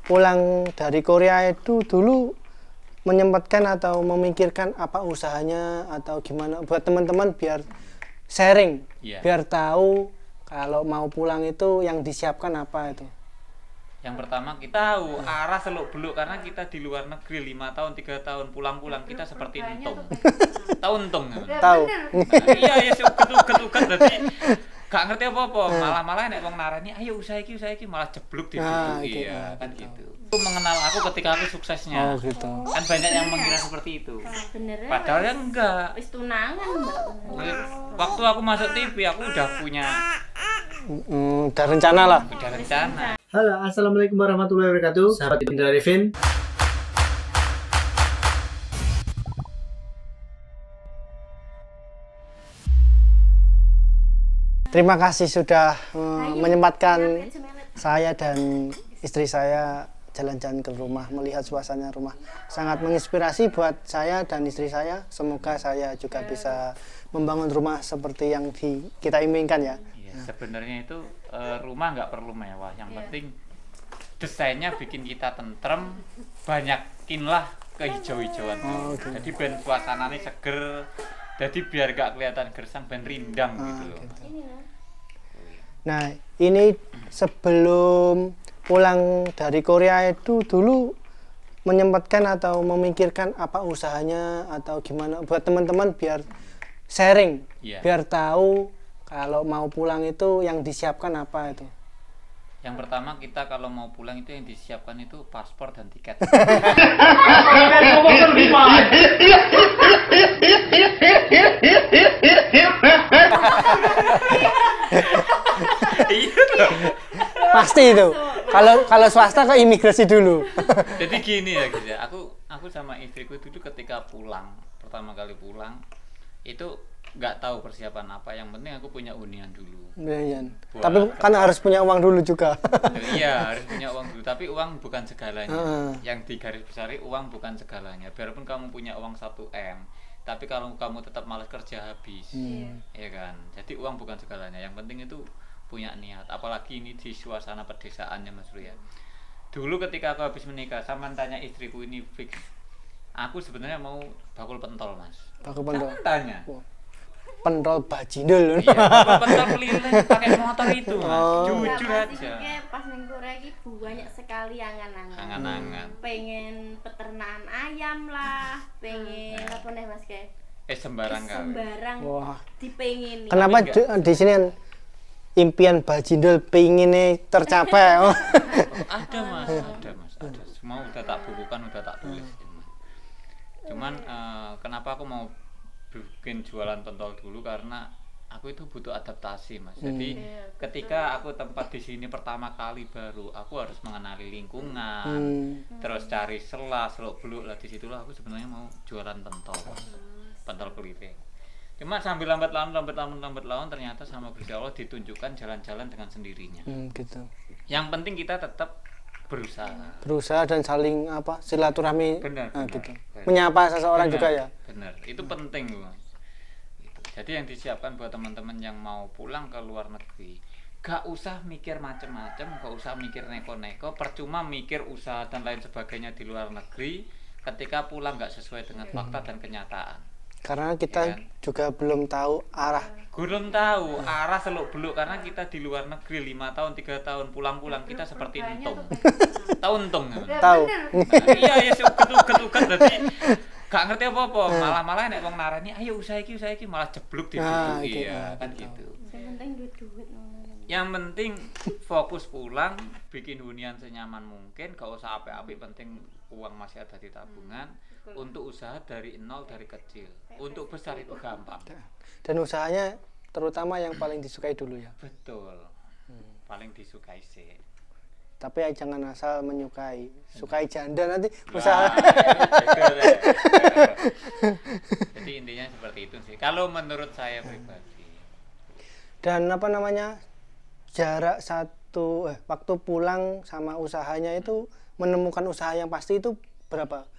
pulang dari Korea itu dulu menyempatkan atau memikirkan apa usahanya atau gimana buat teman-teman biar sharing, biar tahu kalau mau pulang itu yang disiapkan apa itu? Yang pertama kita tahu arah seluk-beluk karena kita di luar negeri 5 tahun 3 tahun pulang-pulang kita seperti entung. Tahu entung? Tahu. Iya ya uget-uget berarti gak ngerti apa-apa. Malah nek wong narani ayo usaha iki malah jeblok di situ. Iya kan gitu. Itu mengenal aku ketika aku suksesnya. Oh gitu. Kan banyak yang mengira seperti itu. Bener. Padahal ya enggak. Wis tunangan, Mbak. Waktu aku masuk TV aku udah punya Udah rencana lah. udah rencana. Halo, assalamualaikum warahmatullahi wabarakatuh. Sahabat Indra Arifin. Terima kasih sudah menyempatkan saya dan istri saya jalan-jalan ke rumah, melihat suasana rumah. Sangat menginspirasi buat saya dan istri saya. Semoga saya juga bisa membangun rumah seperti yang kita inginkan ya. Sebenarnya itu rumah nggak perlu mewah, yang penting desainnya bikin kita tentrem, banyakinlah kehijau-hijauan. Jadi ben suasananya seger, jadi biar nggak kelihatan gersang, ben rindang gitu loh. Nah ini sebelum pulang dari Korea itu dulu menyempatkan atau memikirkan apa usahanya atau gimana buat teman-teman biar sharing, biar tahu kalau mau pulang itu yang disiapkan apa itu? Yang pertama kita kalau mau pulang itu yang disiapkan itu paspor dan tiket. Pasti itu. Kalau swasta ke imigrasi dulu. Jadi gini ya guys ya. Aku sama istriku dulu ketika pertama kali pulang itu nggak tahu persiapan apa, yang penting aku punya hunian dulu. Tapi kan harus punya uang dulu juga. Iya, harus punya uang dulu, tapi uang bukan segalanya. Yang digaris besari uang bukan segalanya. Biarpun kamu punya uang 1M, tapi kalau kamu tetap malas kerja habis. Ya kan? Jadi uang bukan segalanya. Yang penting itu punya niat. Apalagi ini di suasana pedesaannya Mas Ria. Dulu ketika aku habis menikah, sama tanya istriku ini fix. Aku sebenarnya mau bakul pentol, Mas. Bakul pentol. Jangan tanya. Pentol bajindul. Iya, pentol keliling pakai motor itu, Mas. Jujur aja. Pas neng Korea ini banyak sekali angan-angan. Pengen peternakan ayam lah, pengen apa nih Mas kayak? Sembarang kali. Sembarang. Wah. Dipengin. Kenapa di sini kan impian bajindul pengennya tercapai? Ada Mas, ada. Semua udah tak bukukan, udah tak tulis. Cuman kenapa aku mau bikin jualan pentol dulu, karena aku itu butuh adaptasi Mas. Jadi ketika aku tempat di sini pertama kali baru, aku harus mengenali lingkungan, terus cari seluk-beluk lah, disitulah aku sebenarnya mau jualan pentol, pentol keliling. Cuma sambil lambat laun ternyata sama Gusti Allah ditunjukkan jalan-jalan dengan sendirinya. Gitu. Yang penting kita tetap berusaha dan saling silaturahmi. Benar. Gitu. Menyapa seseorang juga ya. Benar, itu penting loh. Gitu. Jadi yang disiapkan buat teman-teman yang mau pulang ke luar negeri, gak usah mikir macem-macem, gak usah mikir neko-neko, percuma mikir usaha dan lain sebagainya di luar negeri ketika pulang gak sesuai dengan fakta dan kenyataan. Karena kita juga belum tahu arah. Belum tahu arah seluk-beluk karena kita di luar negeri 5 tahun 3 tahun pulang-pulang kita seperti entung. Tahu entung? Tahu. Iya ya uget-uget berarti gak ngerti apa-apa. Malah nek wong narani ayo usaha iki malah jeblok di situ. Iya kan gitu. Yang penting duit. Yang penting fokus pulang, bikin hunian senyaman mungkin, gak usah api-api, penting uang masih ada di tabungan. Untuk usaha dari nol, dari kecil. Untuk besar itu gampang. Dan usahanya terutama yang paling disukai dulu ya. Betul. Paling disukai sih. Tapi jangan asal menyukai, sukai janda nanti usaha. Jadi intinya seperti itu sih. Kalau menurut saya pribadi. Dan jarak waktu pulang sama usahanya itu menemukan usaha yang pasti itu berapa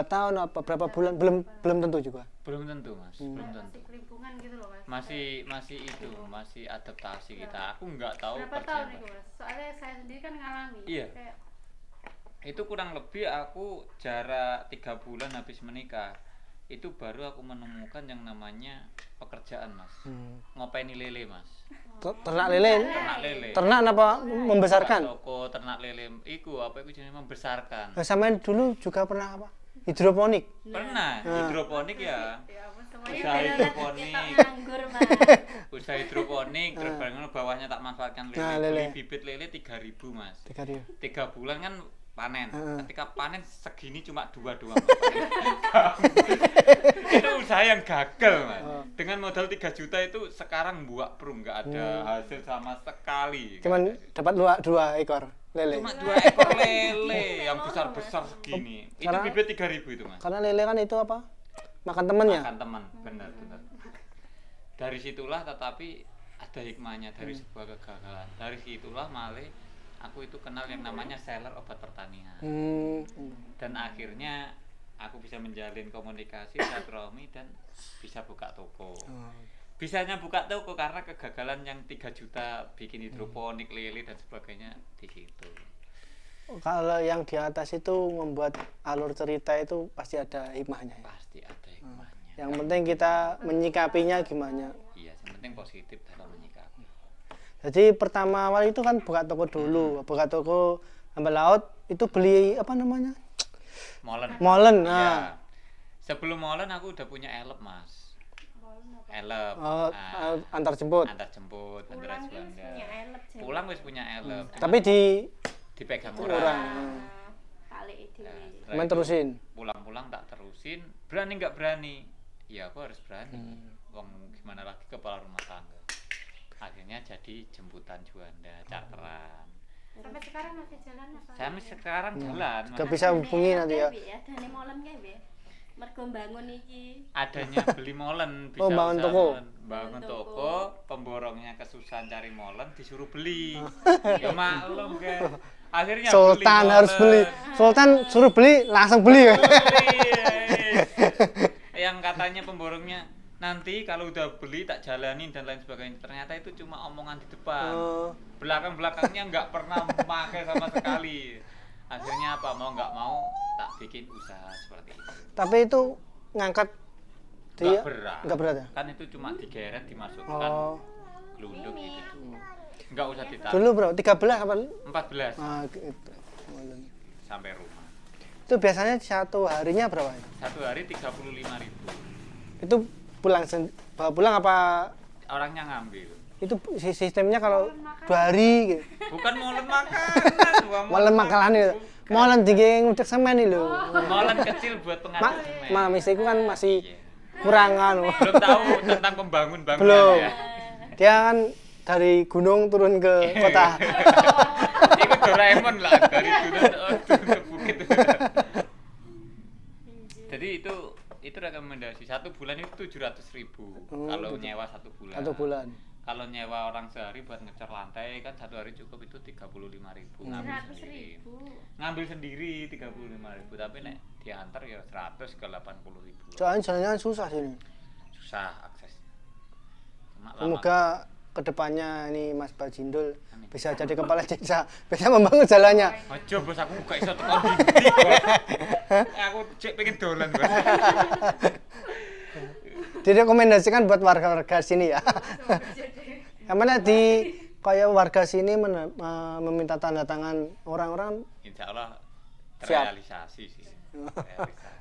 tahun berapa bulan belum tentu juga. Belum tentu Mas, belum tentu. Lingkungan gitu loh Mas. Masih adaptasi kita. Aku nggak tahu berapa tahun itu Mas? Soalnya saya sendiri kan ngalami. Iya. Kayak Itu kurang lebih aku jarak 3 bulan habis menikah. Itu baru aku menemukan yang namanya pekerjaan, Mas. Ngopeni lele, Mas. Ternak lele. Ternak lele. Ternak apa membesarkan? Toko ternak lele iku apa iku jenenge membesarkan. Sampean dulu juga pernah apa? Hidroponik. Pernah hidroponik ya. Semuanya Usaha bener hidroponik. kita nganggur, Mas. Usaha hidroponik terus bareng bawahnya tak manfaatkan lele. Nah, lele. Beli bibit lele 3.000, Mas. 3.000. 3 bulan kan panen. Ketika panen segini cuma 2 doang. Itu usaha yang gagal, Mas. Dengan modal 3 juta itu sekarang buak prung, nggak ada hasil sama sekali. Cuman dapat 2 ekor lele. Cuma 2 ekor lele yang besar-besar segini. Itu Karena- bibit 3.000 itu, Mas. Karena lele kan itu apa? Makan temennya. Makan teman, benar. Dari situlah tetapi ada hikmahnya dari sebuah kegagalan. Dari situlah malah aku itu kenal yang namanya seller obat pertanian. Dan akhirnya aku bisa menjalin komunikasi silaturahmi dan bisa buka toko. Bisanya buka toko karena kegagalan yang 3 juta bikin hidroponik, lele dan sebagainya di situ. Kalau yang di atas itu membuat alur cerita itu pasti ada hikmahnya ya. Pasti ada hikmahnya. Yang penting kita menyikapinya gimana. Iya, yang penting positif dalam menyikapi. Jadi pertama awal itu kan buka toko dulu, buka toko sambil laut itu beli apa namanya? Molen. Iya. Nah. Sebelum molen aku udah punya elep, Mas. Elep. Antar jemput. Antar jemput, antar Pulang ki wis Juanda. punya elep, Jen. Pulang wis punya elep. Tapi dipegang orang. orang. Kali itu. Setelah Main itu terusin. Pulang-pulang tak terusin. Berani nggak berani? Ya aku harus berani. Wong gimana lagi kepala rumah tangga. Akhirnya jadi jemputan Juanda, charteran. Sampai sekarang masih jalan apa? Sampai sekarang jalan. Gak bisa hubungi nanti ya. Dane molen kae, Be. Mergo bangun iki. Adanya beli molen bisa Oh, bangun usaha toko. molen. Bangun toko, pemborongnya kesusahan cari molen disuruh beli. Ya maklum kan. Akhirnya Sultan beli harus beli. Sultan suruh beli langsung beli. Yang katanya pemborongnya nanti kalau udah beli tak jalanin dan lain sebagainya, ternyata itu cuma omongan di depan. Belakang-belakangnya nggak pernah pakai sama sekali. Akhirnya apa, mau nggak mau tak bikin usaha seperti itu. Tapi itu ngangkat dia Nggak berat. ya? Kan itu cuma digeret dimasukkan gelunduk gitu. Nggak usah ditaruh. Dulu bro, 13 apa? 14 Gitu. sampai rumah. Itu biasanya satu harinya berapa? Satu hari 35.000. Itu bawa pulang apa? Orangnya ngambil. Itu sistemnya kalau 2 hari gitu. Bukan molen makanan, Molen makanan itu. Molen tinggi ngudek semen itu lho. molen kecil buat pengaduk semen. Istriku kan masih kurang anu. Belum tahu tentang pembangunan Belum. ya. Dia kan dari gunung turun ke kota. Itu Doraemon lah, dari turun ke bukit. Jadi itu rekomendasi. 1 bulan itu 700.000 kalau nyewa 1 bulan. 1 bulan. Kalau nyewa orang sehari buat ngecat lantai kan 1 hari cukup itu 35.000 ngambil sendiri 35.000 tapi nek diantar ya 100 ke 80.000. Soalnya jalannya susah sini. Susah aksesnya. Cuma Semoga kedepannya ini Mas Bajindul bisa jadi kepala desa, bisa membangun jalannya. aja bos aku gak iso tekan dindi kok. Aku cek pengen dolan bos. Direkomendasikan buat warga-warga sini ya. Karena di kayak warga sini meminta tanda tangan orang-orang. Insya Allah Siap. terrealisasi sih. Realisasi.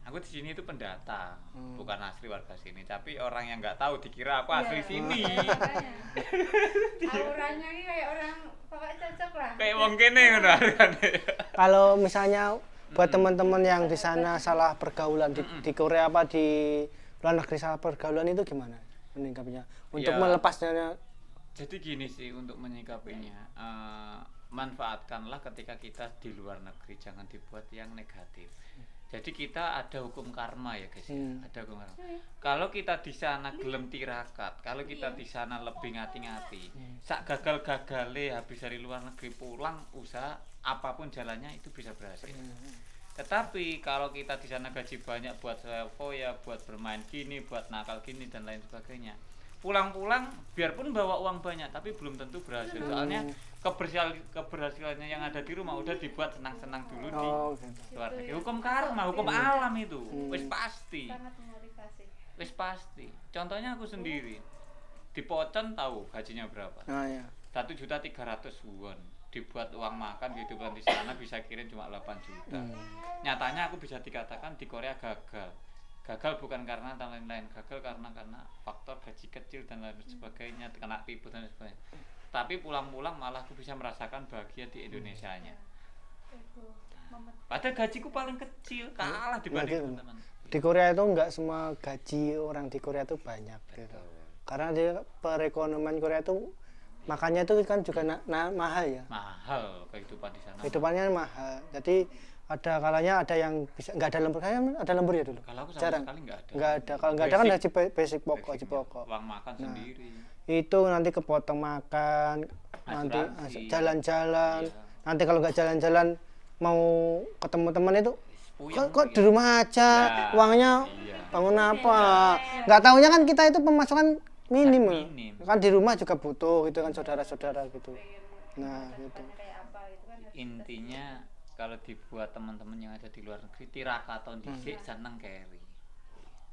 Aku di sini itu pendatang, bukan asli warga sini. Tapi orang yang nggak tahu dikira aku asli sini. Auranya ini kayak orang pokoknya cocok lah. Kayak wong kene ngono kan. Kalau misalnya buat teman-teman yang di sana salah pergaulan di Korea apa di luar negeri salah pergaulan itu gimana menyikapinya untuk Ya. melepasnya? Jadi gini sih untuk menyikapinya, manfaatkanlah ketika kita di luar negeri, jangan dibuat yang negatif. Jadi kita ada hukum karma ya guys, ada hukum karma. Kalau kita di sana gelem tirakat, kalau kita di sana lebih ngati-ngati, sak gagal-gagale habis dari luar negeri pulang usaha apapun jalannya itu bisa berhasil. Tetapi kalau kita di sana gaji banyak buat foya, buat bermain gini, buat nakal gini dan lain sebagainya, pulang-pulang biarpun bawa uang banyak tapi belum tentu berhasil. Soalnya keberhasilannya yang ada di rumah udah dibuat senang-senang dulu di Gitu. luar negeri. Hukum karma, hukum alam itu wis pasti. Sangat memotivasi. Wis pasti. Contohnya aku sendiri. Di Pocon tahu gajinya berapa? Iya. 1.300.000 won. Dibuat uang makan kehidupan di sana bisa kirim cuma 8 juta. Nyatanya aku bisa dikatakan di Korea gagal. Gagal bukan karena lain-lain, gagal karena faktor gaji kecil dan lain sebagainya, kena tipu dan sebagainya. Tapi pulang-pulang malah aku bisa merasakan bahagia di Indonesianya. Padahal gajiku paling kecil, kalah dibanding teman-teman. Di Korea itu enggak semua gaji orang di Korea itu banyak gitu. Karena dia perekonomian Korea itu makanya itu kan juga mahal ya. Mahal kehidupan di sana. Kehidupannya mahal. Jadi ada kalanya ada yang bisa enggak ada lembur, kayaknya ada lembur ya dulu. Kalau aku sama jarang. Sekali enggak ada. Enggak ada. Kalau enggak ada kan gaji basic pokok, gaji pokok. Uang makan sendiri. Itu nanti kepotong makan, nanti jalan-jalan. Iya. Nanti kalau nggak jalan-jalan mau ketemu teman itu kok di rumah aja, Nah, uangnya iya. bangun apa? Nggak taunya kan kita itu pemasukan minim. Minim. Kan di rumah juga butuh gitu kan saudara-saudara gitu. Nah, gitu. Intinya kalau dibuat teman-teman yang ada di luar negeri tirakaton dhisik seneng keri.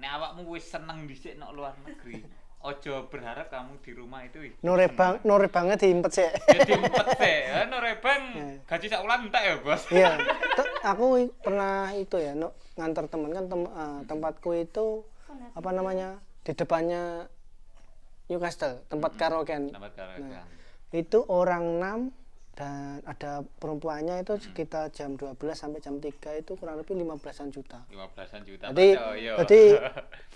Nek awakmu wis seneng dhisik nang luar negeri, ojo berharap kamu di rumah itu Norebangnya diimpet sih. jadi empet sih. Norebang gaji sak wulan entek ya, Bos. Iya. Aku pernah itu ya, ngantar teman kan tempatku itu apa namanya? Di depannya Newcastle, tempat karaokean. Tempat karaokean. Nah, itu orang 6 dan ada perempuannya itu sekitar jam 12 sampai jam 3 itu kurang lebih 15-an juta. 15-an juta. Jadi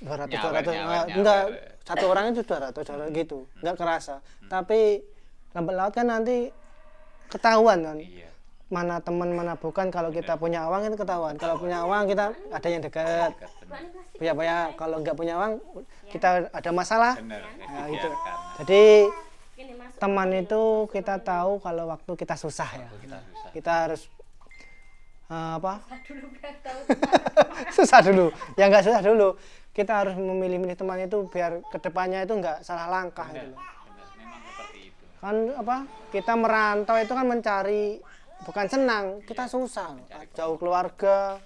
200 Nyawer. enggak satu orang itu 200 gitu. Enggak kerasa. Tapi lambat laut kan nanti ketahuan kan. Iya. Mana teman mana bukan. Kalau kita punya uang itu ketahuan. Kalau punya uang kita ada yang dekat. Punya kalau enggak punya uang kita ada masalah. Bener. Nah, itu. dibiarkan. Jadi teman itu kita tahu kalau waktu kita susah ya. Kita susah. Kita harus susah dulu. Ya enggak susah dulu. Kita harus memilih-milih teman itu biar kedepannya itu enggak salah langkah gitu loh. Bener. Memang seperti itu. Kan kita merantau itu kan mencari bukan senang, kita susah loh. Jauh keluarga.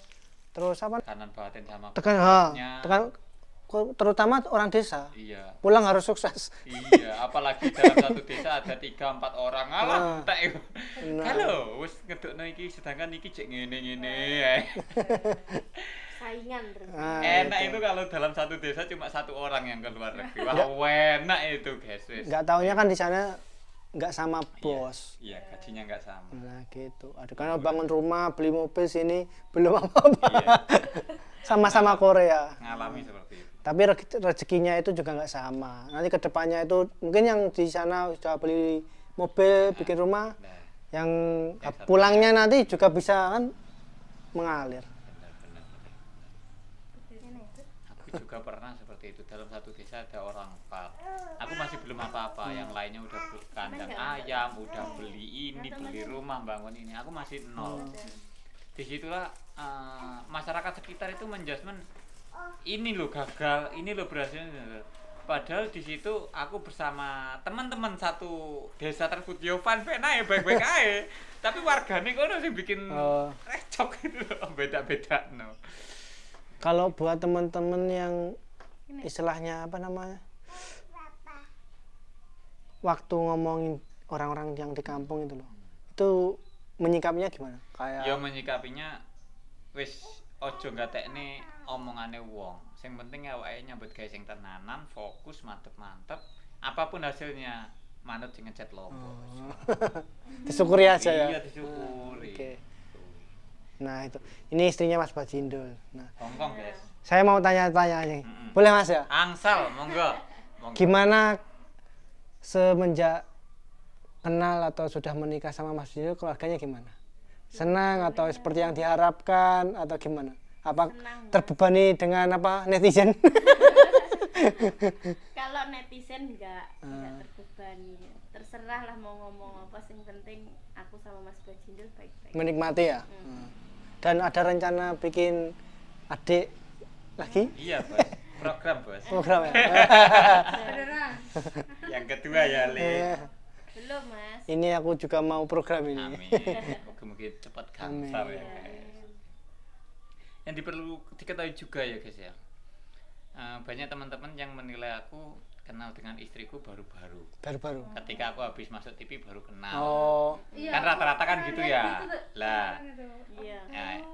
Terus Kanan batin sama tekan terutama orang desa. Iya. Pulang harus sukses. Iya, apalagi dalam satu desa ada 3-4 orang. Alah, entek. Halo, wis ngedukno iki sedangkan iki cek ngene-ngene ae. Saingan terus. Enak itu kalau dalam satu desa cuma satu orang yang keluar negeri. Wah, enak itu, guys. Wis. Enggak taunya kan di sana enggak sama bos. Iya, gajinya enggak sama. Nah, gitu. Ada kan bangun rumah, beli mobil sini belum apa-apa. Iya. Sama-sama Korea. Ngalami seperti itu. Tapi rezekinya itu juga nggak sama. Nanti kedepannya itu mungkin yang di sana sudah beli mobil, bikin rumah, Nah, yang pulangnya nanti juga bisa kan mengalir. benar. Aku juga pernah seperti itu. Dalam satu desa ada orang 4. Aku masih belum apa-apa. Yang lainnya udah kandang ayam, udah beli ini, beli rumah, bangun ini. Aku masih 0. Disitulah masyarakat sekitar itu menjudgment ini lo gagal, ini lo berhasil. Padahal di situ aku bersama teman-teman satu desa tersebut yo fan-fan ae baik-baik ae. Tapi wargane kono sing bikin recok gitu loh, beda-beda no. Kalau buat teman-teman yang istilahnya apa namanya? Waktu ngomongin orang-orang yang di kampung itu loh. Itu menyikapinya gimana? Kayak Ya menyikapinya wis ojo gatekne omongane wong. Sing penting awake nyambut gawe sing tenanan, fokus, mantep-mantep. Apapun hasilnya, manut sing ngecet lombok. disyukuri aja ya. Iya, disyukuri. Oke. Nah, itu. Ini istrinya Mas Bajindul. Nah, Hongkong, guys. saya mau tanya-tanya nih. Boleh Mas ya? Angsal, monggo. Gimana semenjak kenal atau sudah menikah sama Mas Bajindul, keluarganya gimana? Senang atau seperti yang diharapkan atau gimana? Apa terbebani dengan apa netizen? Kalau netizen enggak terbebani. Terserah lah mau ngomong apa, sing penting aku sama Mas Bajindul baik-baik. Menikmati ya. Dan ada rencana bikin adik lagi? Iya, Bos. Program, Bos. Program ya. Beneran. Yang kedua ya, Le. Belum, Mas. Ini aku juga mau program ini. Amin. Mungkin cepat gangsal ya guys. Yang perlu diketahui juga ya guys ya. Banyak teman-teman yang menilai aku kenal dengan istriku baru-baru. Baru-baru. Ketika aku habis masuk TV baru kenal. Oh, Kan rata-rata kan gitu ya. Lah, Iya.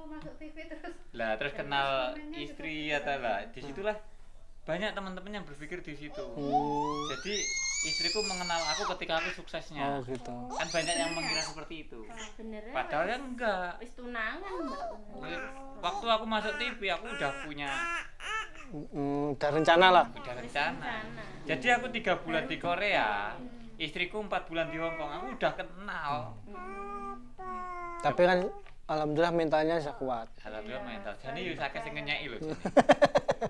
Masuk TV terus. lah terus kenal istri atau lah. Disitulah banyak teman-teman yang berpikir di situ. Jadi istriku mengenal aku ketika aku suksesnya. oh gitu. Kan banyak yang mengira seperti itu. Beneran. Padahal kan enggak. Wis tunangan, Mbak. Waktu aku masuk TV aku udah punya Udah rencana lah. udah rencana. Jadi aku 3 bulan di Korea, istriku 4 bulan di Hong Kong. Aku udah kenal. Tapi kan alhamdulillah mentalnya bisa kuat. Alhamdulillah mental. Jadi yo sakit sing ngenyeki lho.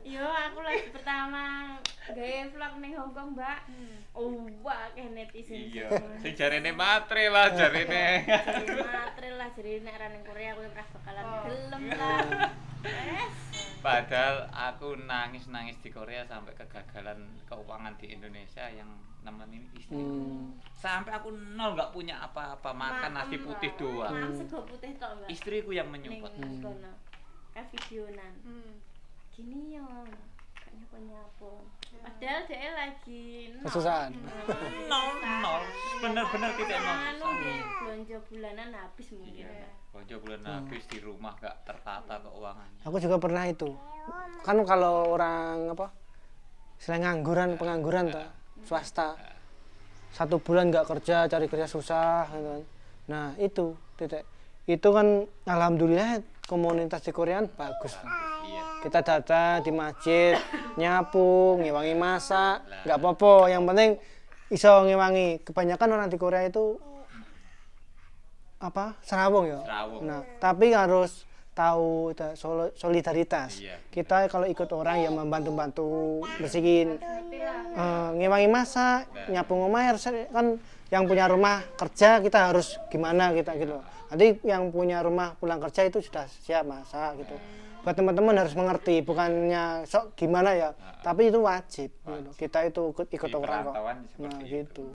Yo, aku lagi pertama gawe vlog ning Hong Kong, Mbak. Wah, kayak netizen. Iya. Sing jarene matre lah jarene. Material lah, jadi nek ra ning Korea aku ora bakalan gelem lah. Padahal aku nangis-nangis di Korea sampai kegagalan keuangan di Indonesia yang nemenin istri. Sampai aku nol nggak punya apa-apa, makan nasi putih doang. Makan sego putih tok, Mbak. Istriku yang Ning menyupport. kono. Ka videonan. Gini yo, gak nyapo-nyapo. Padahal dia lagi Kesusahan. Nol. Bener-bener titik nol. Anu nggih, belanja bulanan habis mungkin. Iya. Pojok bulan habis di rumah gak tertata keuangannya. Aku juga pernah itu. Kan kalau orang apa? Selain pengangguran tuh, swasta. 1 bulan nggak kerja, cari kerja susah gitu kan. Nah, itu titik. Itu kan alhamdulillah komunitas di Korea bagus. Iya. Kita datang di masjid, nyapu, ngewangi masak, nggak apa-apa. Yang penting iso ngewangi. Kebanyakan orang di Korea itu apa? Serawung ya. Serawung. Nah, tapi harus tahu solidaritas. Iya. Kita kalau ikut orang yang membantu-bantu bersihin, ngewangi masak, nyapu ngomah, kan yang punya rumah kerja kita harus gimana kita gitu. Nanti yang punya rumah pulang kerja itu sudah siap masak gitu. Buat teman-teman harus mengerti, bukannya sok gimana ya, tapi itu wajib. Gitu. Kita itu ikut Di orang kok. perantauan Nah seperti itu. gitu.